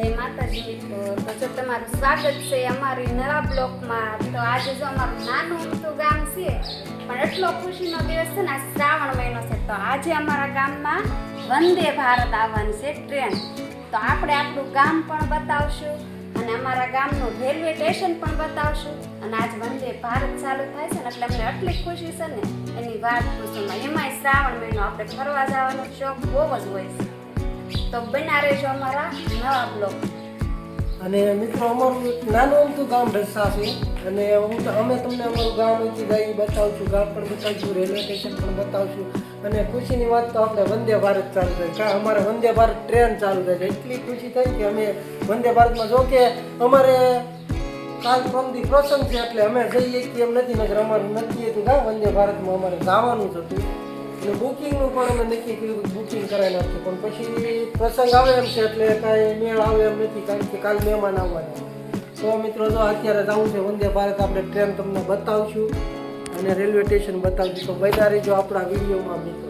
જય માતાજી મિત્રો, તો જો તમારું સ્વાગત છે અમારી નવા બ્લોકમાં। તો આજે જો અમારું નાનું અમથું ગામ છે, પણ એટલો ખુશીનો દિવસ છે ને, શ્રાવણ મહિનો છે। તો આજે અમારા ગામમાં વંદે ભારત આવવાની છે ટ્રેન। તો આપણે આપણું ગામ પણ બતાવશું અને અમારા ગામનું રેલવે સ્ટેશન પણ બતાવશું। અને આજ વંદે ભારત ચાલુ થાય છે ને, એટલે અમને એટલી ખુશી છે ને એની વાત પૂછોમાં। એમાંય શ્રાવણ મહિનો, આપણે ફરવા જવાનો શોખ બહુ જ હોય છે। તો બના રહેજો અમારા નવા બ્લોગ। અને મિત્રો, અમારું નાનું અમથું ગામ ઢસા છે અને અમે તમને અમારું ગામ અહીંથી જઈ બતાવશું, ગામ પણ બતાવશું, રેલવે સ્ટેશન પણ બતાવશું। અને ખુશીની વાત તો આપણે વંદે ભારત ચાલુ થાય, કારણ અમારે વંદે ભારત ટ્રેન ચાલુ થાય છે। એટલી ખુશી થઈ કે અમે વંદે ભારતમાં, જો કે અમારે કાલ પરમથી પ્રસંગ છે એટલે અમે જઈએ કે એમ નથી, નગર અમારું નક્કી હતું કે વંદે ભારતમાં અમારે જવાનું જ હતું। અને બુકિંગનું પણ અમે નક્કી કર્યું, બુકિંગ કરાવી નાખ્યું, પણ પછી પ્રસંગ આવે એમ છે એટલે કાંઈ મેળ આવે એમ નથી, કારણ કે કાલ મહેમાન આવવાના। તો મિત્રો, જો અત્યારે જવું છે વંદે ભારત, આપણે ટ્રેન તમને બતાવશું અને રેલવે સ્ટેશન બતાવશું। તો બન્યા રહેજો આપણા વિડીયોમાં મિત્રો।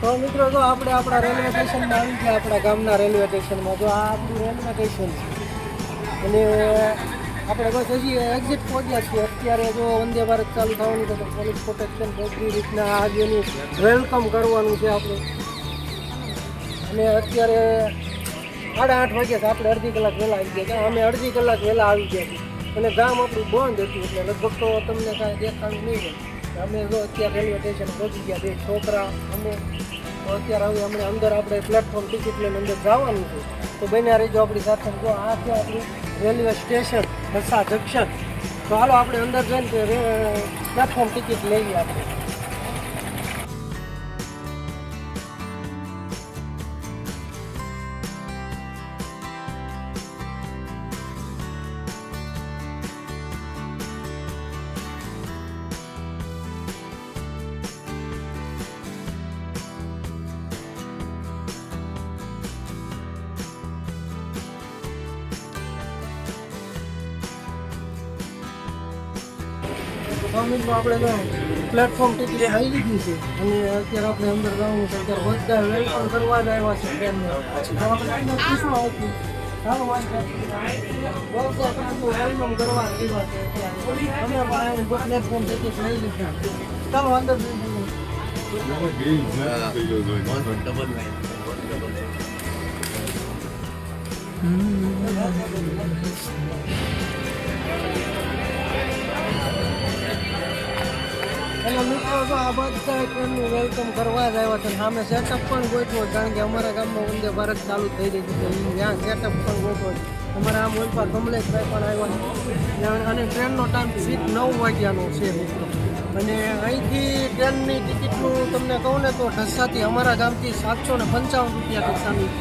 તો મિત્રો, જો આપણે આપણા રેલવે સ્ટેશનમાં આવી ગયા, આપણા ગામના રેલવે સ્ટેશનમાં। જો આ આપણું રેલવે સ્ટેશન છે અને આપણે બસ હજી એક્ઝિટ પહોંચ્યા છીએ। અત્યારે જો વંદે ભારત ચાલુ થવાનું છે તો પોલીસ પ્રોટેક્શન બધી રીતના આજે એનું વેલકમ કરવાનું છે આપણે। અને અત્યારે 8:30 વાગ્યા છે, આપણે અડધી કલાક વહેલા આવી ગયા, અમે અડધી કલાક વહેલા આવી ગયા છીએ। અને ગામ આપણું બંધ હતું એટલે લગભગ તો તમને કાંઈ દેખાડું નહીં હોય। અમે જો અત્યારે રેલવે સ્ટેશન પહોંચી ગયા, બે છોકરા અમે અત્યારે હવે અમને અંદર આપણે પ્લેટફોર્મ ટિકિટ લઈને અંદર જવાનું છે। તો બન્યા રહેજો આપણી સાથે। જો આ છે આપણું રેલવે સ્ટેશન ઢસા જંકશન। તો હાલો આપણે અંદર જઈને પ્લેટફોર્મ ટિકિટ લઈએ આપણે। મિત્રો, આપણે તો પ્લેટફોર્મ ટિકિટ આવી લીધી છે અને અત્યારે આપણે અંદર જવાનું છે। અત્યારે બધા વેલકમ કરવા જ આવ્યા છે ટ્રેનને। તો આપણે અંદર પૂછવા આવતું, ચાલો વેલકમ કરવા આવ્યા છે અત્યારે અમે પણ પ્લેટફોર્મ ટિકિટ લઈ લીધી। ચાલો અંદર અને મિત્રો, તો આ બધા ટ્રેનનું વેલકમ કરવા જ આવ્યા છે। સામે સેટઅપ પણ ગોઠવો, કારણ કે અમારા ગામમાં વંદે ભારત ચાલુ થઈ રહી છે, ત્યાં સેટઅપ પણ ગોઠવો। અમારા આમ ઓલપા કમલેશભાઈ પણ આવ્યા છે અને ટ્રેનનો ટાઈમ સીટ 9 વાગ્યાનો છે મિત્રો। અને અહીંથી ટ્રેનની ટિકિટનું તમને કહું ને તો ઢસાથી અમારા ગામથી 755 રૂપિયા ઢસાની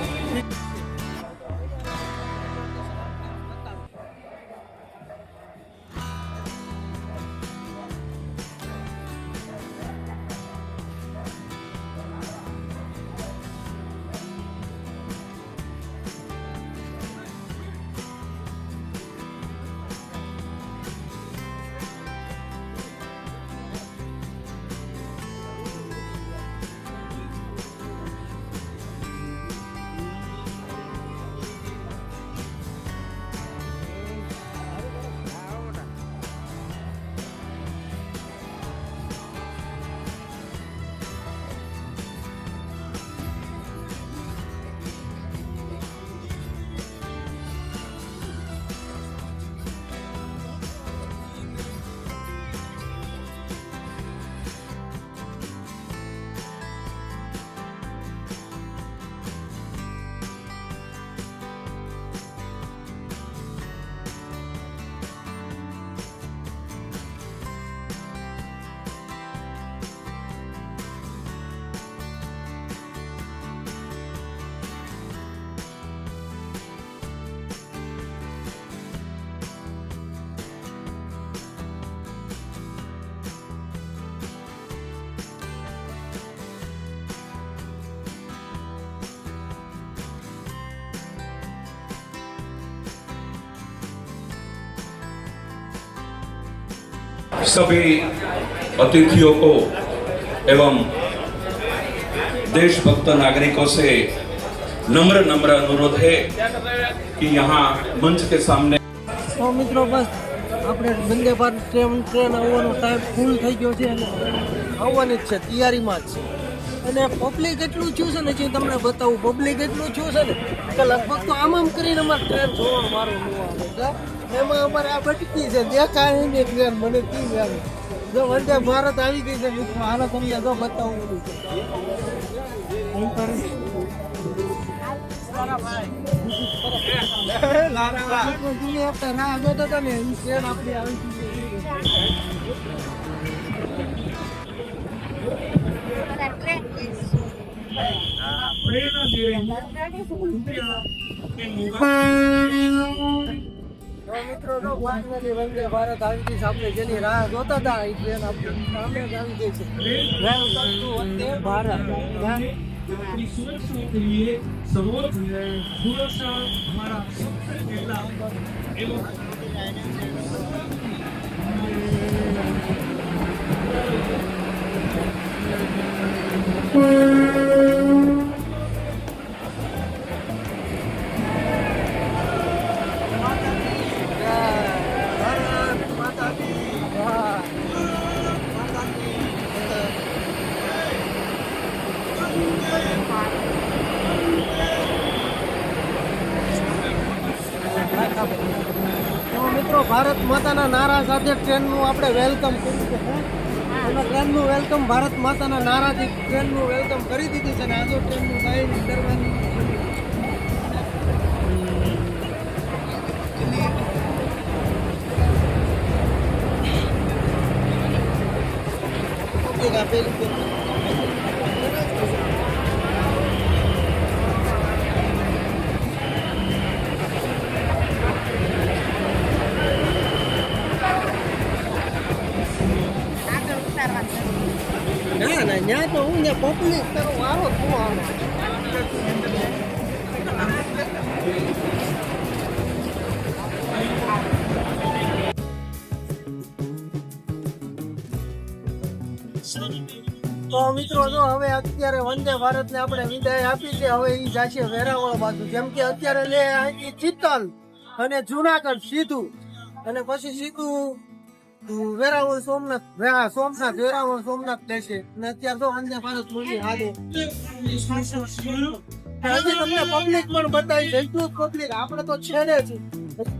सभी अतिथियों को एवं देशभक्त नागरिकों से नम्र अनुरोध है कि यहाँ मंच के सामने તો મિત્રો બસ આપણે વંદે ભારત ટ્રેન આવવાનો ટાઈમ ફૂલ થઈ ગયો છે અને આવવાની જ છે, તૈયારીમાં જ છે. અને પબ્લિક એટલું થયું છે ને, જે તમને બતાવું, પબ્લિક એટલું થયું છે ને કે લગભગ તો આમ કરીને અમારે ટ્રેન જોવાનું મારું ન આવે છે. એમાં અમારે આ બટકી છે, દેખાય નહીં ટ્રેન, મને તી આવે. જો વંદે ભારત આવી ગઈ છે મિત્રો, હાલો તમને જો બતાવું બધું છે. રાહ જોતા હતા ને, ટ્રેન આપણી આવી ગઈ. મિત્રો જો વાંચનારી વંદે ભારત આવી ગઈ છે, આપણે જેની રાહ જોતા હતા એ ટ્રેન આપણી સામે જ આવી ગઈ છે. Welcome to Vande Bharat. अपनी सुरक्षा के लिए सर्वोच्च सुरक्षा हमारा सबसे पहला एवं તો મિત્રો ભારત માતાના નારા સાથે ટ્રેનનું આપણે વેલકમ કર્યું છે. અને ટ્રેનનું વેલકમ ભારત માતાના નારાથી ટ્રેનનું વેલકમ કરી દીધું છે. અને આ તો ટ્રેનનું ડાયરી કરવાની આપેલી છે. ના ના, ત્યાં તો હું ને પબ્લિક તારો વારો શું આવે. તો મિત્રો જો હવે અત્યારે વંદે ભારતને આપણે વિદાય આપી છે. હવે એ જશે વેરાવળ બાજુ, જેમ કે અત્યારે લે અહીંથી ચિત્તલ અને જુનાગઢ સીધું, અને પછી સીધું વેરાવળ સોમનાથ, સોમનાથ વેરાવળ સોમનાથ લેશે. અને અત્યારે તો વંદે ભારત મૂવી હાલે. હજી તમને પબ્લિક પણ બતાવી, એટલું જ પબ્લિક આપણે તો છેડે છે.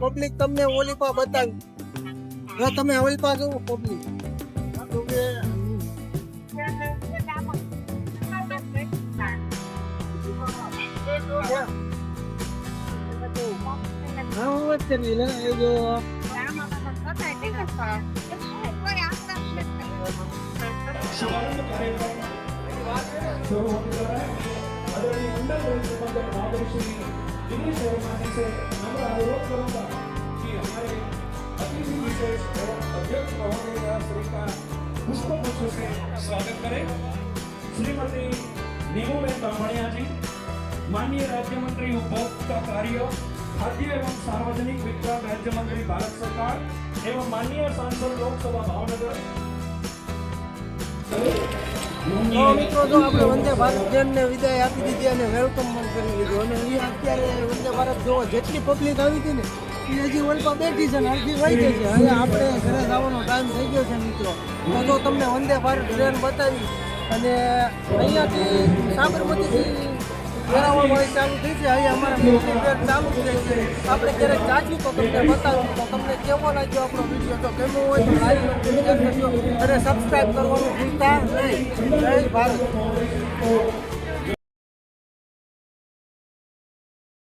પબ્લિક તમને ઓલી પા બતાવી, જો તમે ઓલી પા જોવો પબ્લિક. હા વચ્ચે નહીં લે એ જો स्वागत करें श्रीमती नीमूबेन बामणिया जी, माननीय राज्य मंत्री उपभोक्ता कार्य, खाद्य एवं सार्वजनिक वितरण राज्य मंत्री भारत सरकार एवं माननीय सांसद लोकसभा भावनगर। તો મિત્રો જો આપણે વંદે ભારત ટ્રેનને વિદાય આપી દીધી અને વેલકમ પણ કરી દીધું. અને એ અત્યારે વંદે ભારત જો જેટલી પબ્લિક આવી હતી ને એ હજી ઓલપા બેઠી છે ને અડધી વહી ગઈ છે. હવે આપણે ઘરે જવાનો ટાઈમ થઈ ગયો છે મિત્રો. તો તમને વંદે ભારત ટ્રેન બતાવી, અને અહીંયાથી સાબરમતીથી વેરાવળ વાળી ચાલુ થઈ છે. અહીંયા અમારા મોટી ટ્રેન ચાલુ થઈ છે. આપણે ક્યારેક જાશું તો તમને બતાવું. તો તમને કેવો લાગ્યો આપણો વિડીયો? તો ગમ્યો હોય તો લાઈક અને શેર કરજો અને સબસ્ક્રાઈબ કરવાનું ભૂલતા નહીં. જય ભારત.